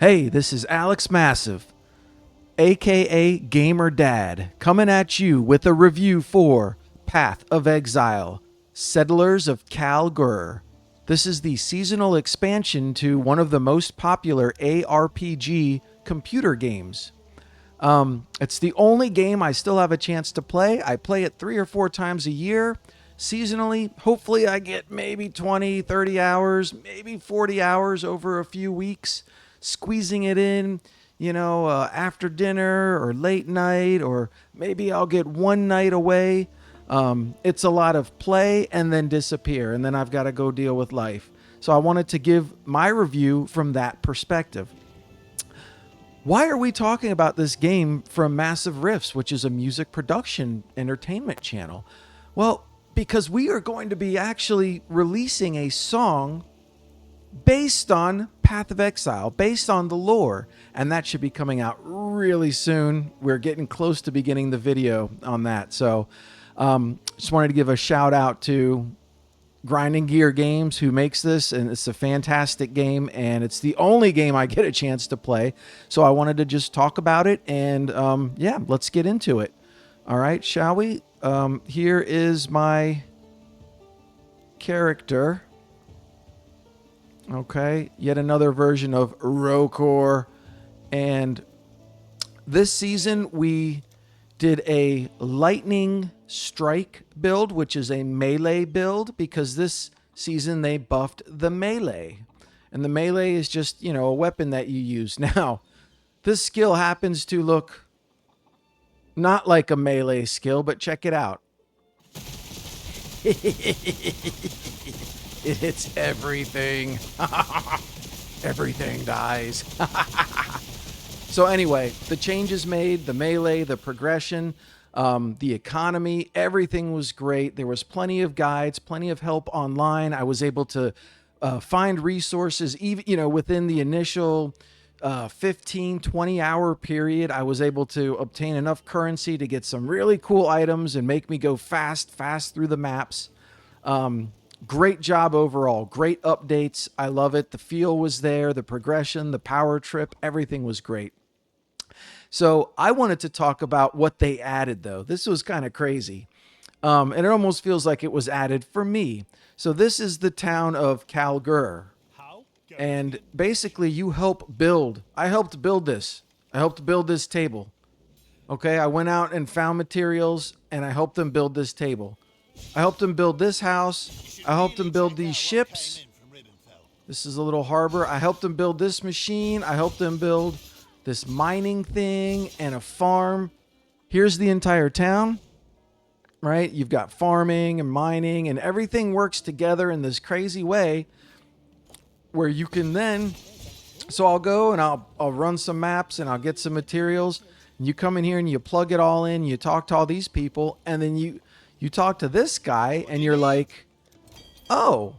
Hey, this is Alex Massive, aka Gamer Dad, coming at you with a review for Path of Exile, Settlers of Kalguur. This is the seasonal expansion to one of the most popular ARPG computer games. It's the only game I still have a chance to play. I play it 3 or 4 times a year. Seasonally, hopefully I get maybe 20, 30 hours, maybe 40 hours over a few weeks, squeezing it in, after dinner or late night, or maybe I'll get one night away. It's a lot of play and then disappear, and then I've got to go deal with life. So I wanted to give my review from that perspective. Why are we talking about this game from Massive Riffs, which is a music production entertainment channel? Well, because we are going to be actually releasing a song based on Path of Exile, based on the lore, and that should be coming out really soon. We're getting close to beginning the video on that. So just wanted to give a shout out to Grinding Gear Games, who makes this, and it's a fantastic game, and it's the only game I get a chance to play. So I wanted to just talk about it, and yeah, let's get into it. All right, shall we? Here is my character. Okay, yet another version of Rokor, and this season we did a lightning strike build, which is a melee build, because this season they buffed the melee. And the melee is just, a weapon that you use. Now, this skill happens to look not like a melee skill, but check it out. It hits everything. Everything dies. So anyway, the changes made, the melee, the progression, the economy, everything was great. There was plenty of guides, plenty of help online. I was able to find resources, even within the initial 15, 20-hour period. I was able to obtain enough currency to get some really cool items and make me go fast through the maps. Great job overall. Great updates. I love it. The feel was there. The progression, the power trip, everything was great. So I wanted to talk about what they added, though. This was kind of crazy. And it almost feels like it was added for me. So this is the town of Kalguur. And basically you help build. I helped build this. I helped build this table. Okay, I went out and found materials and I helped them build this table. I helped them build this house. I helped them build these ships. This is a little harbor. I helped them build this machine. I helped them build this mining thing and a farm. Here's the entire town, right? You've got farming and mining, and everything works together in this crazy way where you can then, so I'll go and I'll run some maps and I'll get some materials, and you come in here and you plug it all in, you talk to all these people, and then you talk to this guy and you're like, oh,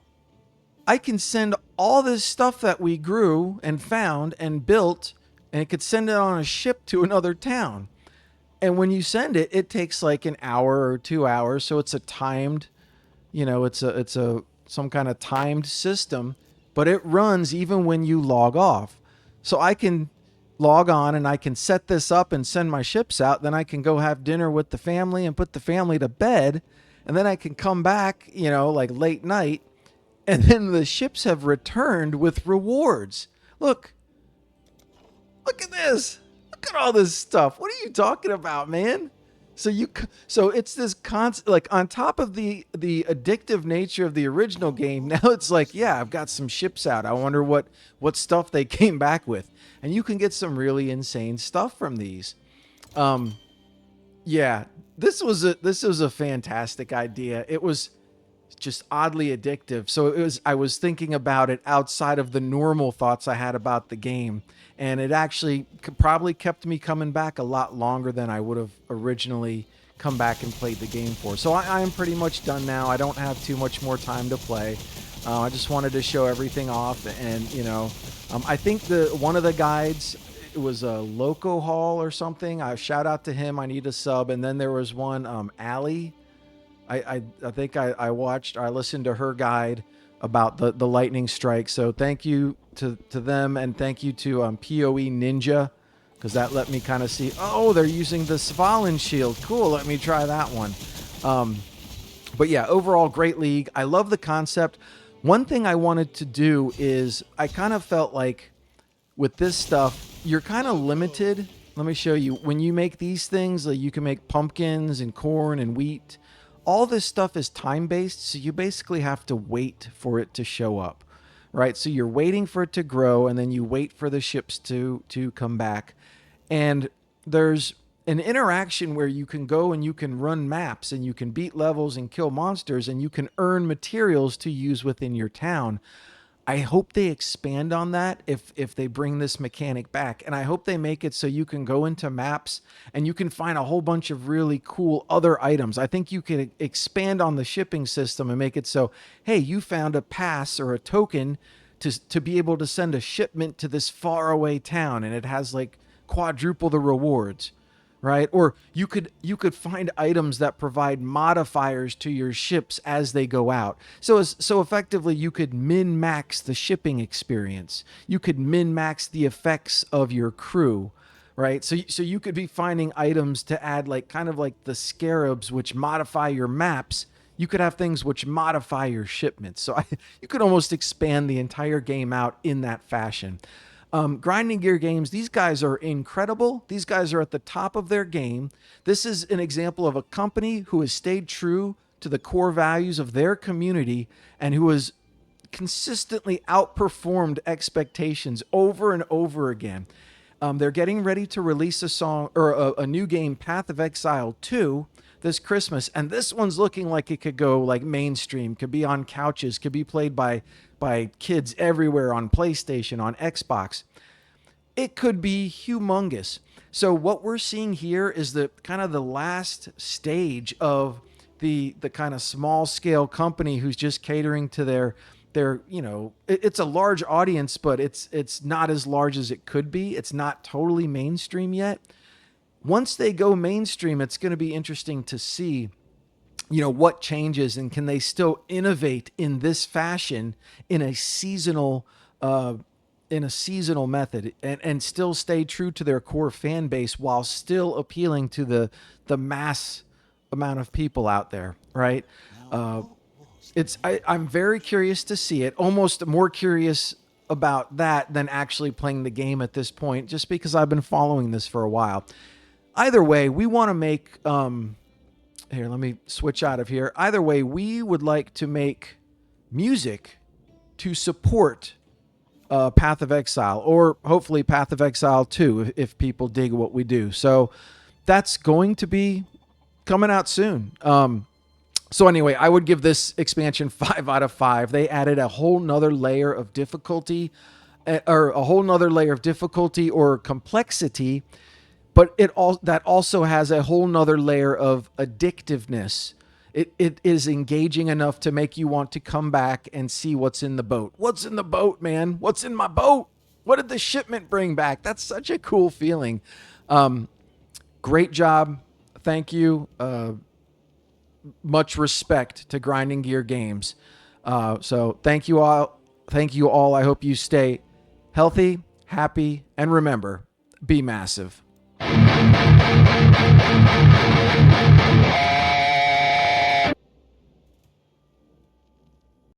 I can send all this stuff that we grew and found and built, and it could send it on a ship to another town. And when you send it, it takes like an hour or 2 hours. So it's a timed, it's a some kind of timed system, but it runs even when you log off. So I can log on and I can set this up and send my ships out. Then I can go have dinner with the family and put the family to bed. And then I can come back, like late night. And then the ships have returned with rewards. Look at this. Look at all this stuff. What are you talking about, man? So it's this like on top of the addictive nature of the original game. Now it's like, yeah, I've got some ships out. I wonder what stuff they came back with. And you can get some really insane stuff from these. Yeah, this was a fantastic idea. It was just oddly addictive. So I was thinking about it outside of the normal thoughts I had about the game, and it actually probably kept me coming back a lot longer than I would have originally come back and played the game for. So I am pretty much done now. I don't have too much more time to play. I just wanted to show everything off, and I think one of the guides, it was a Loco Hall or something. I shout out to him. I need a sub. And then there was one, Allie. I think I listened to her guide about the lightning strike. So thank you to them, and thank you to PoE Ninja, because that let me kind of see, oh, they're using the Svalin shield. Cool, let me try that one. But yeah, overall, great league. I love the concept. One thing I wanted to do is I kind of felt like with this stuff, you're kind of limited. Let me show you. When you make these things, like you can make pumpkins and corn and wheat. All this stuff is time-based, so you basically have to wait for it to show up, right? So you're waiting for it to grow, and then you wait for the ships to come back. And there's an interaction where you can go and you can run maps, and you can beat levels and kill monsters, and you can earn materials to use within your town. I hope they expand on that if they bring this mechanic back. And I hope they make it so you can go into maps and you can find a whole bunch of really cool other items. I think you could expand on the shipping system and make it so, hey, you found a pass or a token to be able to send a shipment to this faraway town, and it has like quadruple the rewards. Right? Or you could find items that provide modifiers to your ships as they go out. So effectively, you could min-max the shipping experience. You could min-max the effects of your crew, right? So you could be finding items to add, like kind of like the scarabs, which modify your maps. You could have things which modify your shipments. So you could almost expand the entire game out in that fashion. Grinding Gear Games, these guys are incredible. These guys are at the top of their game. This is an example of a company who has stayed true to the core values of their community and who has consistently outperformed expectations over and over again. They're getting ready to release a new game, Path of Exile 2, this Christmas, and this one's looking like it could go like mainstream, could be on couches, could be played by kids everywhere, on PlayStation, on Xbox. It could be humongous. So what we're seeing here is the kind of the last stage of the kind of small scale company who's just catering to their it's a large audience, but it's not as large as it could be. It's not totally mainstream yet. Once they go mainstream, it's going to be interesting to see what changes, and can they still innovate in this fashion in a seasonal method, and still stay true to their core fan base while still appealing to the mass amount of people out there, right? I'm very curious to see it, almost more curious about that than actually playing the game at this point, just because I've been following this for a while. Either way, we want to make here, let me switch out of here. Either way, we would like to make music to support Path of Exile, or hopefully Path of Exile 2 if people dig what we do. So that's going to be coming out soon. So anyway, I would give this expansion 5 out of 5. They added a whole nother layer of difficulty, or complexity, but that also has a whole nother layer of addictiveness. It is engaging enough to make you want to come back and see what's in the boat. What's in the boat, man? What's in my boat? What did the shipment bring back? That's such a cool feeling. Great job. Thank you. Much respect to Grinding Gear Games. So thank you all. Thank you all. I hope you stay healthy, happy, and remember, be massive.